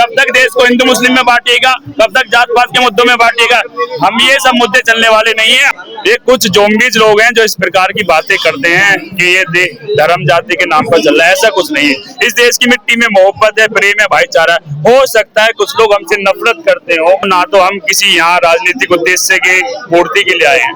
कब तक देश को हिंदू मुस्लिम में बांटेगा, कब तक जात पात के मुद्दों में बांटेगा। हम ये सब मुद्दे चलने वाले नहीं है। ये कुछ जोम्बीज लोग हैं जो इस प्रकार की बातें करते हैं कि ये धर्म जाति के नाम पर चल रहा है, ऐसा कुछ नहीं है। इस देश की मिट्टी में मोहब्बत है, प्रेम है, भाईचारा है। हो सकता है कुछ लोग हमसे नफरत करते हो, ना तो हम किसी यहाँ राजनीतिक उद्देश्य की पूर्ति के लिए आए हैं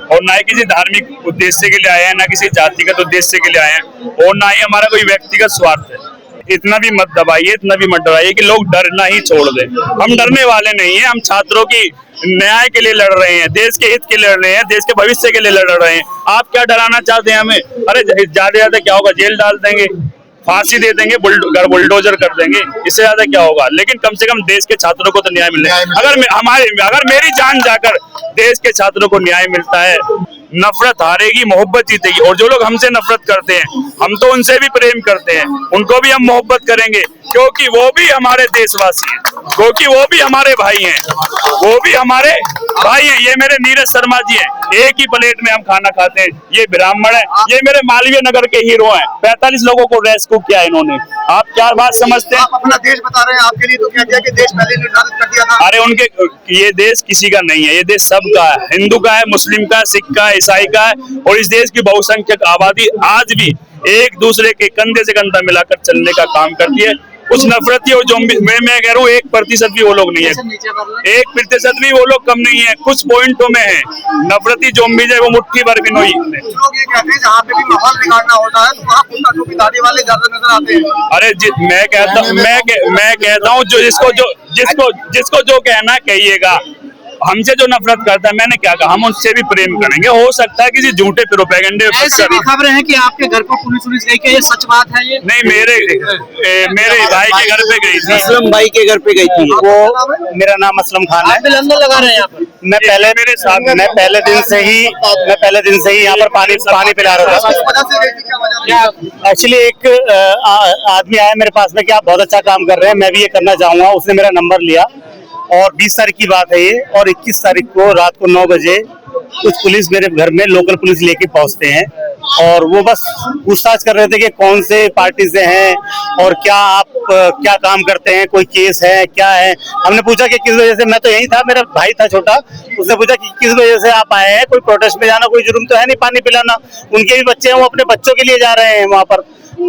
और ना ही किसी धार्मिक उद्देश्य के लिए आए हैं, ना किसी जातिगत उद्देश्य के लिए आए हैं, और ना ही हमारा कोई व्यक्तिगत स्वार्थ है। इतना भी मत दबाइए, इतना भी मत डराइए कि लोग डरना ही छोड़ दें। हम डरने वाले नहीं हैं। हम छात्रों की न्याय के लिए लड़ रहे हैं, देश के हित के लिए लड़ रहे हैं, देश के भविष्य के लिए लड़ रहे हैं। आप क्या डराना चाहते हैं हमें? अरे ज्यादा ज्यादा क्या होगा, जेल डाल देंगे, फांसी दे देंगे, बुलडोजर कर देंगे, इससे ज्यादा क्या होगा। लेकिन कम से कम देश के छात्रों को तो न्याय मिले। अगर मेरी जान जाकर देश के छात्रों को न्याय मिलता है, नफरत हारेगी, मोहब्बत जीतेगी। और जो लोग हमसे नफरत करते हैं, हम तो उनसे भी प्रेम करते हैं, उनको भी हम मोहब्बत करेंगे, क्योंकि वो भी हमारे देशवासी हैं, क्योंकि वो भी हमारे भाई हैं, वो भी हमारे भाई हैं। ये मेरे नीरज शर्मा जी हैं, एक ही प्लेट में हम खाना खाते हैं। ये ब्राह्मण है, ये मेरे मालवीय नगर के हीरो हैं। 45 लोगों को रेस्क्यू किया इन्होंने। आप क्या बात समझते हैं? आप अपना देश बता रहे हैं, आपके लिए तो कह दिया कि देश पहले निर्धारित कर दिया था। अरे उनके, ये देश किसी का नहीं है, ये देश सबका है, हिंदू का है, मुस्लिम का है, सिख का है, ईसाई का है। और इस देश की बहुसंख्यक आबादी आज भी एक दूसरे के कंधे से कंधा मिलाकर चलने का काम करती है। कुछ नफरती और जो मैं कह रहा हूँ 1% भी वो लोग नहीं है, 1% भी वो लोग कम नहीं है, कुछ पॉइंटों में है। नफरती जोम्बीज है वो मुट्ठी भर भी नहीं। कुछ लोग ये कहते हैं जहाँ पे भी माहौल बिगाड़ना होता है तो वहाँ कुत्ता टोपी दाढ़ी वाले ज्यादा नजर आते हैं। अरे मैं कहता हूँ जिसको जो कहना कहिएगा। हमसे जो नफरत करता है, मैंने क्या कहा, हम उससे भी प्रेम करेंगे। हो सकता है किसी झूठे प्रोपेगेंडे में ऐसे भी खबरें हैं कि आपके घर पर पुलिस गई, क्या ये सच बात है? ये नहीं, मेरे भाई के घर पे गई थी, असलम भाई के घर पे गई थी वो। मेरा नाम असलम खान है। लंदन लगा रहे हैं यहाँ पर। मैं पहले दिन से ही यहाँ पर पानी पिला रहा था। एक्चुअली एक आदमी आया मेरे पास में कि आप बहुत अच्छा काम कर रहे हैं, मैं भी ये करना चाहूंगा। उसने मेरा नंबर लिया और 20 तारीख की बात है ये, और 21 तारीख को रात को 9 बजे कुछ पुलिस मेरे घर में, लोकल पुलिस लेके पहुंचते हैं और वो बस पूछताछ कर रहे थे कि कौन से पार्टी से हैं और क्या आप क्या काम करते हैं, कोई केस है क्या है। हमने पूछा कि किस वजह से, मैं तो यही था, मेरा भाई था छोटा, उसने पूछा कि किस वजह से आप आए हैं, कोई प्रोटेस्ट में जाना, कोई जुर्म तो है नहीं, पानी पिलाना। उनके भी बच्चे हैं, वो अपने बच्चों के लिए जा रहे हैं, वहाँ पर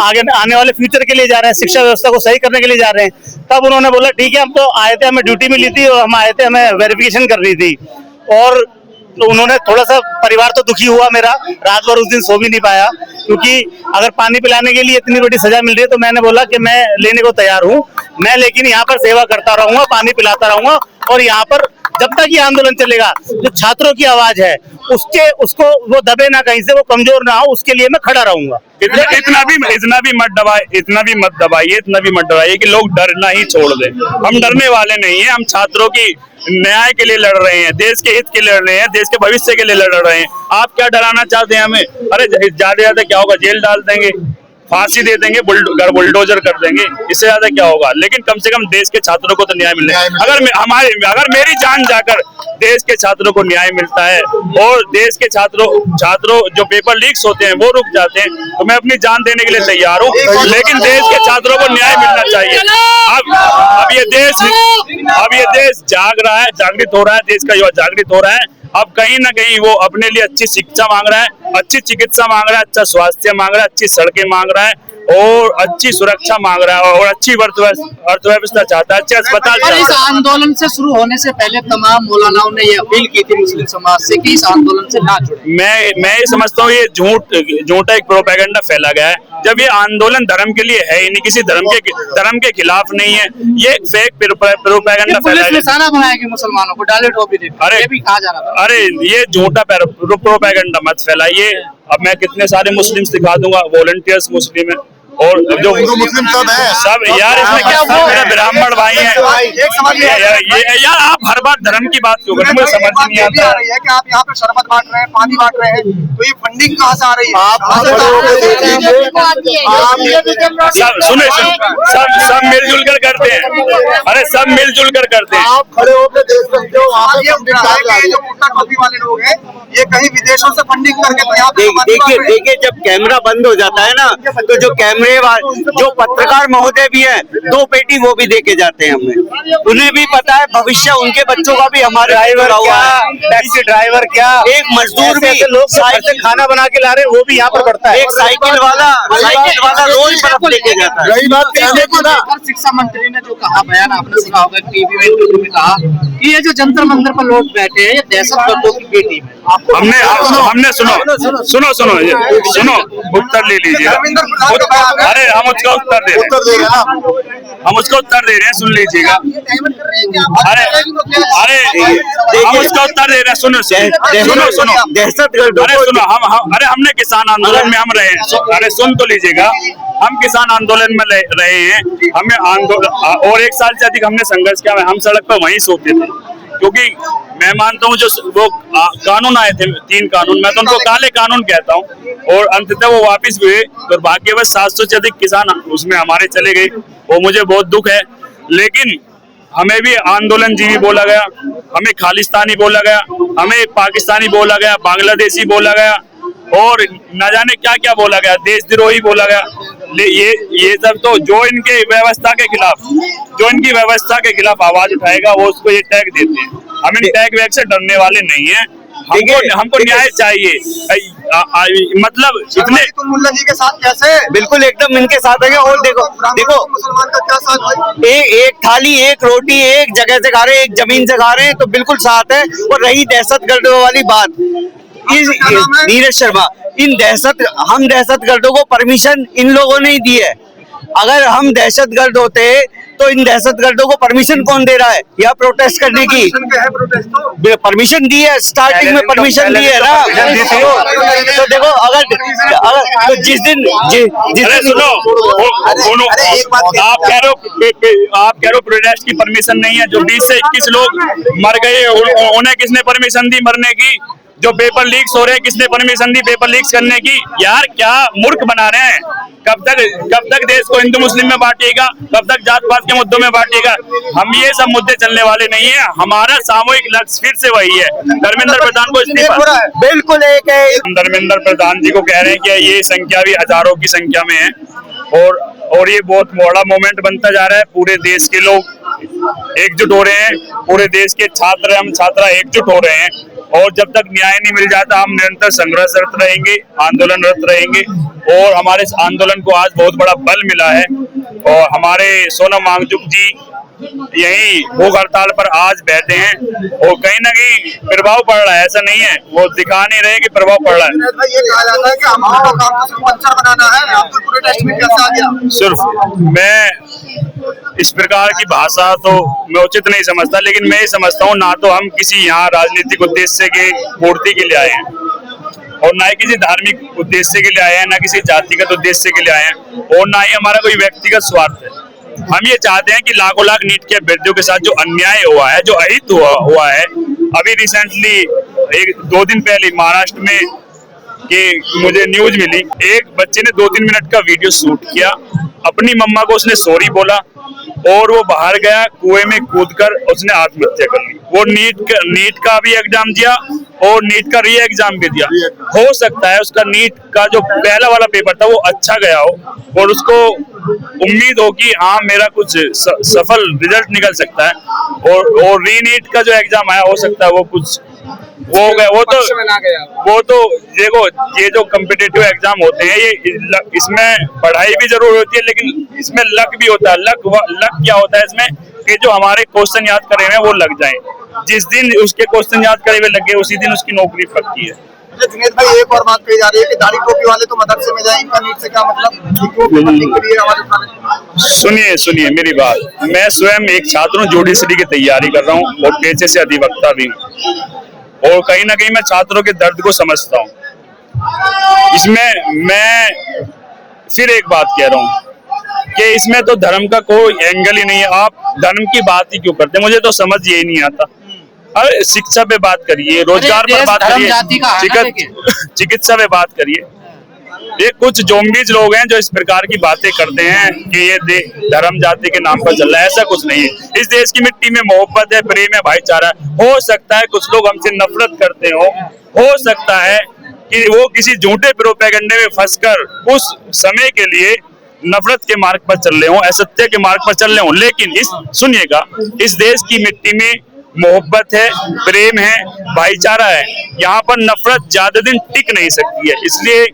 आगे आने वाले फ्यूचर के लिए जा रहे हैं, शिक्षा व्यवस्था को सही करने के लिए जा रहे हैं। तब उन्होंने बोला ठीक है, हम तो आए थे, हमें ड्यूटी मिली थी और हम आए थे, हमें वेरिफिकेशन करनी थी। और तो उन्होंने थोड़ा सा, परिवार तो दुखी हुआ मेरा, रात भर उस दिन सो भी नहीं पाया, क्योंकि अगर पानी पिलाने के लिए इतनी बड़ी सजा मिल रही है तो मैंने बोला कि मैं लेने को तैयार हूँ, मैं लेकिन यहाँ पर सेवा करता रहूंगा, पानी पिलाता रहूंगा। और यहाँ पर जब तक ये आंदोलन चलेगा, जो छात्रों की आवाज है उसको वो दबे ना, कहीं से वो कमजोर ना हो, उसके लिए मैं खड़ा रहूंगा। इतना भी मत दबाइए कि लोग डरना ही छोड़ दें। हम डरने वाले नहीं हैं। हम छात्रों की न्याय के लिए लड़ रहे हैं, देश के हित के लिए लड़ रहे हैं, देश के भविष्य के लिए लड़ रहे हैं। आप क्या डराना चाहते हैं हमें? अरे ज्यादा ज्यादा क्या होगा, जेल डाल देंगे, फांसी दे देंगे, बुलडोजर कर देंगे, इससे ज्यादा क्या होगा। लेकिन कम से कम देश के छात्रों को तो न्याय मिले। अगर मेरी जान जाकर देश के छात्रों को न्याय मिलता है और देश के छात्रों जो पेपर लीक्स होते हैं वो रुक जाते हैं, तो मैं अपनी जान देने के लिए तैयार हूँ। लेकिन देश के छात्रों को न्याय मिलना चाहिए। अब ये देश जाग रहा है, जागृत हो रहा है, देश का युवा जागृत हो रहा है। अब कहीं ना कहीं वो अपने लिए अच्छी शिक्षा मांग रहा है, अच्छी चिकित्सा मांग रहा है, अच्छा स्वास्थ्य मांग रहा है, अच्छी सड़कें मांग रहा है और अच्छी सुरक्षा मांग रहा है और अच्छी अर्थव्यवस्था चाहता है, अच्छे अस्पताल चाहता है। इस आंदोलन से शुरू होने से पहले तमाम मौलानाओं ने ये अपील की थी मुस्लिम समाज से कि इस आंदोलन से ना जुड़े। मैं ये समझता हूँ ये झूठा एक प्रोपेगेंडा फैला गया है। जब ये आंदोलन धर्म के लिए है ही नहीं, किसी धर्म के खिलाफ नहीं है, ये एक फेक प्रोपेगेंडा फैला है। निशाना बनाया कि मुसलमानों को डाले टोपी दे, ये भी कहा जा रहा था। अरे ये झूठा प्रोपेगेंडा मत फैलाइए। अब मैं कितने सारे मुस्लिम दिखा दूंगा, वॉलंटियर्स मुस्लिम है और जो मुस्लिम सब यार, इसमें क्या मेरा ब्राह्मण भाई है यार। आप हर बार धर्म की बात क्यों करते हैं, मुझे समझ नहीं आता है कि आप यहाँ पे शरबत बांट रहे हैं, पानी बांट रहे हैं, तो ये फंडिंग कहाँ से आ रही है? सुने सब मिलजुल कर करते हैं। अरे सब मिलजुल कर करते हैं। आप खड़े होकर देख सकते हो ये उठा है कि जो कुर्ता टोपी वाले लोग हैं ये कहीं विदेशों से फंडिंग करके तो यहाँ पे देखिए जब कैमरा बंद हो जाता है ना तो जो कैमरे वाले जो पत्रकार महोदय भी हैं 2 पेटी वो भी देके जाते हैं हमें, उन्हें भी पता है भविष्य उनके बच्चों का भी हमारे ड्राइवर क्या, टैक्सी ड्राइवर क्या, एक मजदूर भी लोग साइकिल खाना बना के ला रहे हैं वो भी यहाँ पर बढ़ता है। एक साइकिल वाला रोज बर्फ लेके जाता है। रही बात शिक्षा मंत्री ने जो कहा बयान आपने सुना होगा टीवी में इंटरव्यू में कहा कि ये जो जंतर मंदिर पर लोग बैठे हैं ये दहशतगर्दों की बेटी में। हमने सुनो उत्तर ले लीजिए। अरे हम उसका उत्तर दे रहे हैं, हम उसका उत्तर दे रहे हैं, सुन लीजिएगा। अरे हम उसका उत्तर दे रहे हैं, सुनो दहशतगर्द। अरे सुनो अरे हमने किसान आंदोलन में हम रहे हैं, अरे सुन तो लीजिएगा। हम किसान आंदोलन में रहे हैं, हमें आंदोलन और 1 साल से अधिक हमने संघर्ष किया। हम सड़क पर वहीं सोते थे क्योंकि मैं मानता हूँ जो वो कानून आए थे 3 कानून, मैं तो उनको काले कानून कहता हूँ, और अंततः वो वापस भी हुए। दुर्भाग्यवश 700 से अधिक किसान उसमें हमारे चले गए, वो मुझे बहुत दुख है। लेकिन हमें भी आंदोलन जीवी बोला गया, हमें खालिस्तानी बोला गया, हमें पाकिस्तानी बोला गया, बांग्लादेशी बोला गया और न जाने क्या क्या बोला गया, देशद्रोही बोला गया। ये सब तो जो इनके व्यवस्था के खिलाफ, जो इनकी व्यवस्था के खिलाफ आवाज उठाएगा वो उसको ये टैग देते हैं। हम इन टैग वैग से डरने वाले नहीं हैं। हमको न्याय चाहिए। मतलब इतने मुल्ला जी के साथ कैसे बिल्कुल एकदम इनके साथ है। और देखो मुसलमान का क्या साथ भाई, एक थाली, एक रोटी, एक जगह से खा रहे हैं, एक जमीन से खा रहे हैं, तो बिल्कुल साथ है। और रही दहशतगर्दों वाली बात, नीरज शर्मा, हम दहशतगर्दों को परमिशन इन लोगों ने ही दी है। अगर हम दहशतगर्द होते तो इन दहशतगर्दों को परमिशन कौन दे रहा है यहाँ प्रोटेस्ट करने की? परमिशन दी है, स्टार्टिंग में परमिशन दी है ना। तो देखो अगर तो जिस दिन सुनो आप कह रहे हो प्रोटेस्ट की परमिशन नहीं है। जो 20 से 21 लोग मर गए उन्हें किसने परमिशन दी मरने की? जो पेपर लीक्स हो रहे हैं किसने परमिशन दी पेपर लीक्स करने की? यार क्या मूर्ख बना रहे हैं? कब तक देश को हिंदू मुस्लिम में बांटेगा? कब तक जात पात के मुद्दों में बांटेगा? हम ये सब मुद्दे चलने वाले नहीं है। हमारा सामूहिक लक्ष्य फिर से वही है, धर्मेंद्र प्रधान को इस्तीफा। बिल्कुल एक है, धर्मेंद्र प्रधान जी को कह रहे हैं कि ये संख्या भी हजारों की संख्या में है और ये बहुत बड़ा मोमेंट बनता जा रहा है। पूरे देश के लोग एकजुट हो रहे हैं, पूरे देश के हम छात्रा एकजुट हो रहे हैं। और जब तक न्याय नहीं मिल जाता हम निरंतर संघर्षरत रहेंगे, आंदोलनरत रहेंगे। और हमारे इस आंदोलन को आज बहुत बड़ा बल मिला है और हमारे सोनम वांगचुक जी यही भूख हड़ताल पर आज बैठे हैं और कहीं ना कहीं प्रभाव पड़ रहा है। ऐसा नहीं है, वो दिखा नहीं रहे कि प्रभाव पड़ रहा है। ये कहा जाता है कि हमारा काम तो सिर्फ पंचर बनाना है, आपको पूरे टेस्ट में कैसे आ गया? सिर्फ मैं इस प्रकार की भाषा तो मैं उचित नहीं समझता, लेकिन मैं ये समझता हूँ ना तो हम किसी यहाँ राजनीतिक उद्देश्य की पूर्ति के लिए आए हैं और ना ही किसी धार्मिक उद्देश्य के लिए आए हैं, ना किसी जातिगत उद्देश्य के लिए आए हैं और ना ही हमारा कोई व्यक्तिगत स्वार्थ है। हम ये चाहते हैं कि लाखों लाख नीट के अभ्यर्थियों के साथ जो अन्याय हुआ है, जो अहित हुआ है, अभी रिसेंटली 1-2 दिन पहले महाराष्ट्र में कि मुझे न्यूज मिली, एक बच्चे ने 2-3 मिनट का वीडियो शूट किया, अपनी मम्मा को उसने सॉरी बोला और वो बाहर गया, कुएं में कूदकर उसने आत्महत्या कर ली। वो नीट का भी एग्जाम दिया और नीट का री एग्जाम भी दिया। हो सकता है उसका नीट का जो पहला वाला पेपर था वो अच्छा गया हो और उसको उम्मीद हो कि हाँ मेरा कुछ सफल रिजल्ट निकल सकता है और री नीट का जो एग्जाम आया हो सकता है वो कुछ वो हो गया। वो तो देखो ये जो कॉम्पिटिटिव एग्जाम होते हैं ये इसमें पढ़ाई भी जरूर होती है लेकिन इसमें लक भी होता है। लक क्या होता है इसमें कि जो हमारे क्वेश्चन याद करे हुए वो लग जाए। जिस दिन उसके क्वेश्चन याद करे हुए लगे उसी दिन उसकी नौकरी पक्की है। जुनेद भाई एक और बात कही जा रही है कि दाढ़ी टोपी वाले तो मदरसे में जाए, इनका नीट से क्या मतलब? सुनिए मेरी बात। मैं स्वयं एक छात्र हूँ, जुडिशरी की तैयारी कर रहा हूँ और पेशे से अधिवक्ता भी हूँ और कहीं ना कहीं मैं छात्रों के दर्द को समझता हूँ। इसमें मैं फिर एक बात कह रहा हूँ कि इसमें तो धर्म का कोई एंगल ही नहीं है। आप धर्म की बात ही क्यों करते? मुझे तो समझ यही नहीं आता। अरे शिक्षा पे बात करिए, रोजगार पर बात करिए, चिकित्सा पे बात करिए। ये कुछ जोम्बीज लोग हैं जो इस प्रकार की बातें करते हैं कि ये धर्म जाति के नाम पर चल रहा है। ऐसा कुछ नहीं है। इस देश की मिट्टी में मोहब्बत है, प्रेम है, भाईचारा है। हो सकता है कुछ लोग हमसे नफरत करते हो सकता है कि वो किसी झूठे प्रोपेगेंडे में फंसकर उस समय के लिए नफरत के मार्ग पर चल रहे हो, असत्य के मार्ग पर चल रहे हो। लेकिन सुनिएगा, इस देश की मिट्टी में मोहब्बत है, प्रेम है, भाईचारा है। यहाँ पर नफरत ज्यादा दिन टिक नहीं सकती है। इसलिए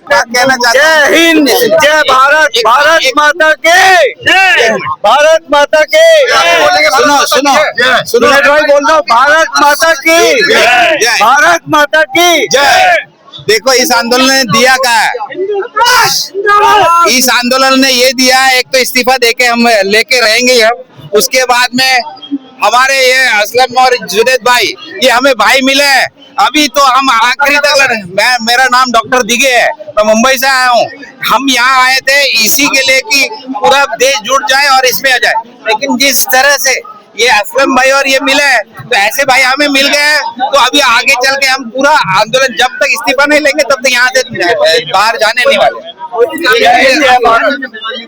कहना चाहते जय हिंद, जय भारत, भारत माता के जय, भारत माता के सुनो भाई बोल रहा हूँ, भारत माता की जय, भारत माता की जय। देखो, इस आंदोलन ने दिया क्या है? इस आंदोलन ने ये दिया, एक तो इस्तीफा देके हम लेके रहेंगे हम, उसके बाद में हमारे ये असलम और जुनैद भाई, ये हमें भाई मिले हैं। अभी तो हम आखिरी तक मेरा नाम डॉक्टर दिगे है, मैं मुंबई से आया हूँ। हम यहाँ आए थे इसी के लिए कि पूरा देश जुट जाए और इसमें आ जाए। लेकिन जिस तरह से ये असलम भाई और ये मिले हैं, तो ऐसे भाई हमें मिल गए, तो अभी आगे चल के हम पूरा आंदोलन जब तक इस्तीफा नहीं लेंगे तब तक यहाँ से बाहर जाने नहीं वाले।